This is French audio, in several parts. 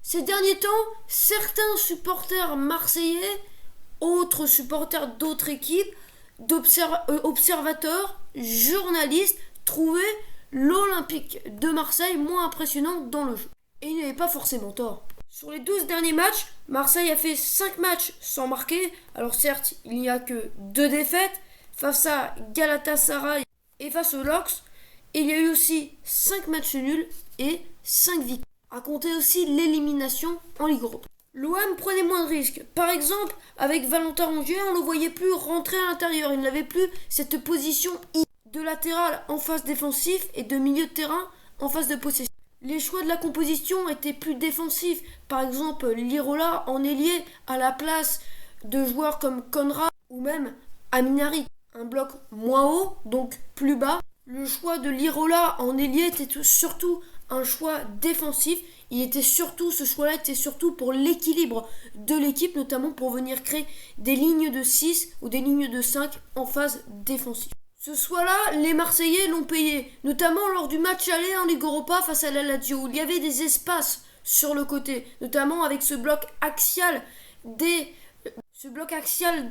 Ces derniers temps, certains supporters marseillais, autres supporters d'autres équipes, observateurs, journalistes, trouvaient l'Olympique de Marseille moins impressionnant dans le jeu. Et ils n'avaient pas forcément tort. Sur les 12 derniers matchs, Marseille a fait 5 matchs sans marquer. Alors certes, il n'y a que 2 défaites face à Galatasaray et face au LOSC. Il y a eu aussi 5 matchs nuls et 5 victoires. À compter aussi l'élimination en Ligue Europa. L'OM prenait moins de risques. Par exemple, avec Valentin Rongier, on ne le voyait plus rentrer à l'intérieur. Il n'avait plus cette position de latéral en phase défensif et de milieu de terrain en phase de possession. Les choix de la composition étaient plus défensifs. Par exemple, Lirola en ailier à la place de joueurs comme Konrad ou même Aminari. Un bloc moins haut, donc plus bas. Le choix de Lirola en ailier était surtout un choix défensif. Ce choix-là était surtout pour l'équilibre de l'équipe, notamment pour venir créer des lignes de 6 ou des lignes de 5 en phase défensive. Ce choix-là, les Marseillais l'ont payé, notamment lors du match aller en Ligue Europa face à la Lazio, où il y avait des espaces sur le côté, notamment avec ce bloc axial des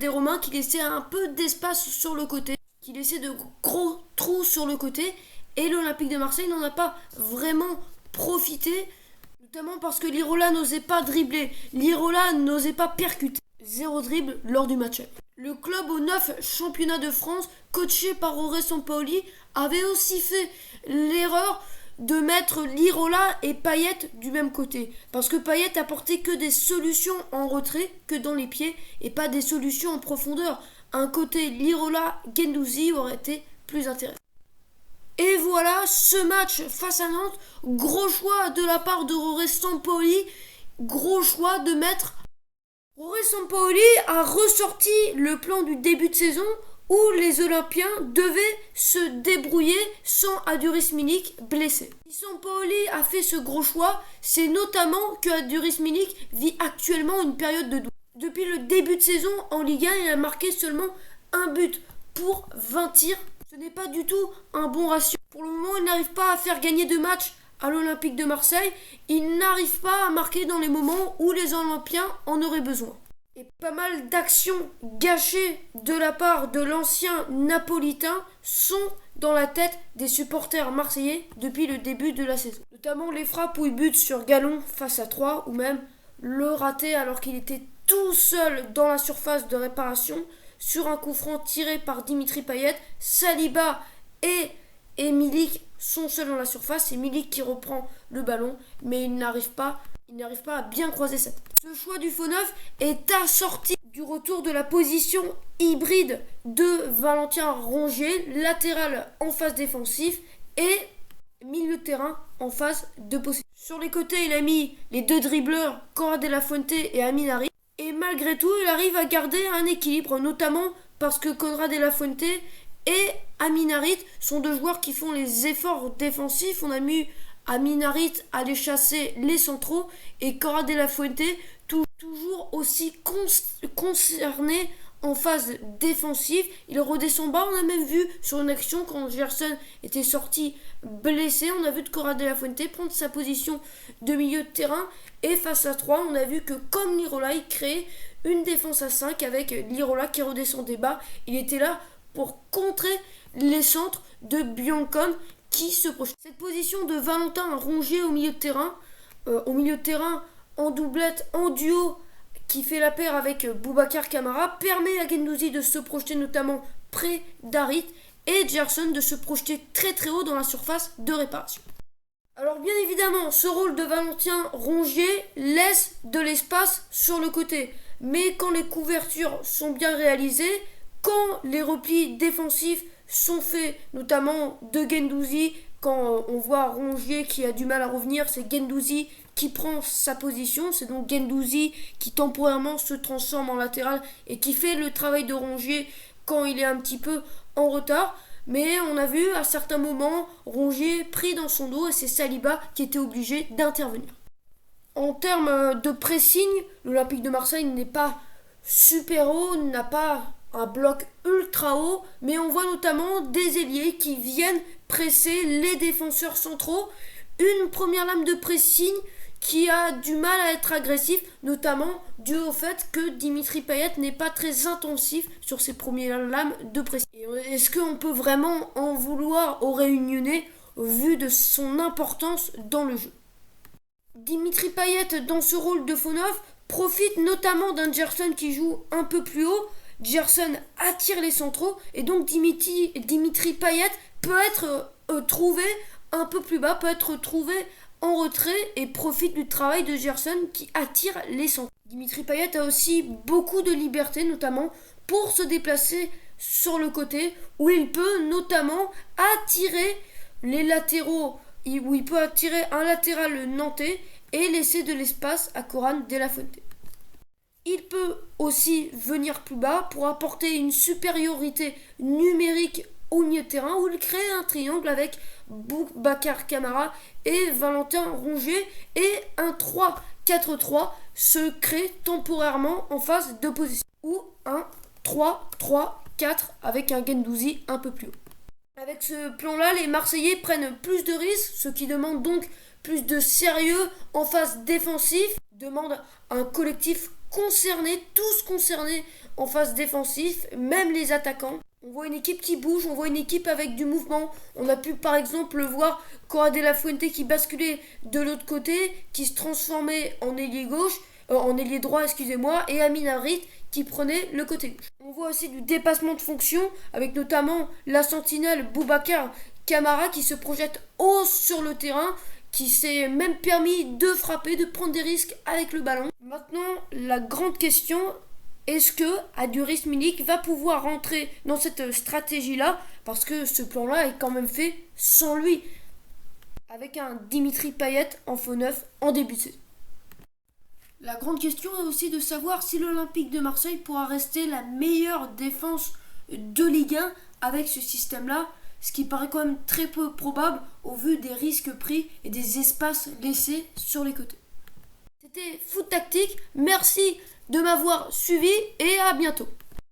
Romains qui laissait un peu d'espace sur le côté, qui laissait de gros trous sur le côté, et l'Olympique de Marseille n'en a pas vraiment profité, notamment parce que Lirola n'osait pas dribbler, Lirola n'osait pas percuter. 0 dribble lors du match. Le club aux 9 championnats de France, coaché par Auré Sampaoli, avait aussi fait l'erreur de mettre Lirola et Payet du même côté. Parce que Payet apportait que des solutions en retrait, que dans les pieds, et pas des solutions en profondeur. Un côté Lirola-Guendouzi aurait été plus intéressant. Et voilà, ce match face à Nantes, gros choix de la part de Auré Sampaoli, gros choix de mettre... Auré Sampaoli a ressorti le plan du début de saison où les Olympiens devaient se débrouiller sans Aduris Milik blessé. Si Sampaoli a fait ce gros choix, c'est notamment que Aduris Milik vit actuellement une période de doute. Depuis le début de saison en Ligue 1, il a marqué seulement un but pour 20 tirs. Ce n'est pas du tout un bon ratio. Pour le moment, il n'arrive pas à faire gagner de matchs à l'Olympique de Marseille. Il n'arrive pas à marquer dans les moments où les Olympiens en auraient besoin. Et pas mal d'actions gâchées de la part de l'ancien napolitain sont dans la tête des supporters marseillais depuis le début de la saison. Notamment les frappes où il bute sur Galon face à 3 ou même le raté alors qu'il était tout seul dans la surface de réparation sur un coup franc tiré par Dimitri Payet. Saliba et Milik sont seuls dans la surface. C'est Milik qui reprend le ballon, mais il n'arrive pas à bien croiser sa tête. Ce choix du faux neuf est assorti du retour de la position hybride de Valentin Rongier, latéral en phase défensive et milieu de terrain en phase de possession. Sur les côtés, il a mis les 2 dribbleurs, Konrad de la Fuente et Aminari. Et malgré tout, il arrive à garder un équilibre, notamment parce que Konrad de la Fuente et Aminarit sont 2 joueurs qui font les efforts défensifs. On a mis Aminarit aller chasser les centraux et Konrad de la Fuente toujours aussi concerné en phase défensive. Il redescend bas. On a même vu sur une action quand Gerson était sorti blessé, on a vu de Konrad de la Fuente prendre sa position de milieu de terrain et face à 3, on a vu que comme Lirola, il créait une défense à 5 avec Lirola qui redescendait bas. Il était là pour contrer les centres de Biancone qui se projetait. Cette position de Valentin Rongier au milieu de terrain, en doublette, en duo, qui fait la paire avec Boubacar Kamara, permet à Guendouzi de se projeter notamment près d'Harit et Gerson de se projeter très très haut dans la surface de réparation. Alors bien évidemment, ce rôle de Valentin Rongier laisse de l'espace sur le côté. Mais quand les couvertures sont bien réalisées, quand les replis défensifs sont faits, notamment de Guendouzi, quand on voit Rongier qui a du mal à revenir, c'est Guendouzi qui prend sa position. C'est donc Guendouzi qui temporairement se transforme en latéral et qui fait le travail de Rongier quand il est un petit peu en retard. Mais on a vu à certains moments Rongier pris dans son dos et c'est Saliba qui était obligé d'intervenir. En termes de pressing, l'Olympique de Marseille n'est pas super haut, n'a pas un bloc ultra haut, mais on voit notamment des ailiers qui viennent presser les défenseurs centraux. Une première lame de pressing qui a du mal à être agressif, notamment dû au fait que Dimitri Payet n'est pas très intensif sur ses premières lames de pression. Est-ce qu'on peut vraiment en vouloir aux Réunionnais au vu de son importance dans le jeu? Dimitri Payet, dans ce rôle de faux neuf, profite notamment d'un Gerson qui joue un peu plus haut. Gerson attire les centraux et donc Dimitri Payet peut être trouvé un peu plus bas, peut être trouvé en retrait et profite du travail de Gerson qui attire les centraux. Dimitri Payet a aussi beaucoup de liberté, notamment pour se déplacer sur le côté, où il peut notamment attirer les latéraux, où il peut attirer un latéral nantais et laisser de l'espace à Coran de la Fuente. Il peut aussi venir plus bas pour apporter une supériorité numérique au milieu de terrain où il crée un triangle avec Boubacar Kamara et Valentin Rongier et un 3-4-3 se crée temporairement en phase d'opposition ou un 3-3-4 avec un Guendouzi un peu plus haut. Avec ce plan-là, les Marseillais prennent plus de risques, ce qui demande donc plus de sérieux en phase défensive, demande un collectif concerné, tous concernés en phase défensive, même les attaquants. On voit une équipe qui bouge, on voit une équipe avec du mouvement. On a pu par exemple voir Cora de la Fuente qui basculait de l'autre côté, qui se transformait en ailier droit, et Amin Harit qui prenait le côté gauche. On voit aussi du dépassement de fonction, avec notamment la sentinelle Boubacar Kamara qui se projette haut sur le terrain, qui s'est même permis de frapper, de prendre des risques avec le ballon. Maintenant, la grande question, est-ce que Aduris Milik va pouvoir rentrer dans cette stratégie-là? Parce que ce plan-là est quand même fait sans lui, avec un Dimitri Payet en faux neuf en début de saison. La grande question est aussi de savoir si l'Olympique de Marseille pourra rester la meilleure défense de Ligue 1 avec ce système-là, ce qui paraît quand même très peu probable au vu des risques pris et des espaces laissés sur les côtés. C'était Foot Tactique, merci de m'avoir suivi et à bientôt.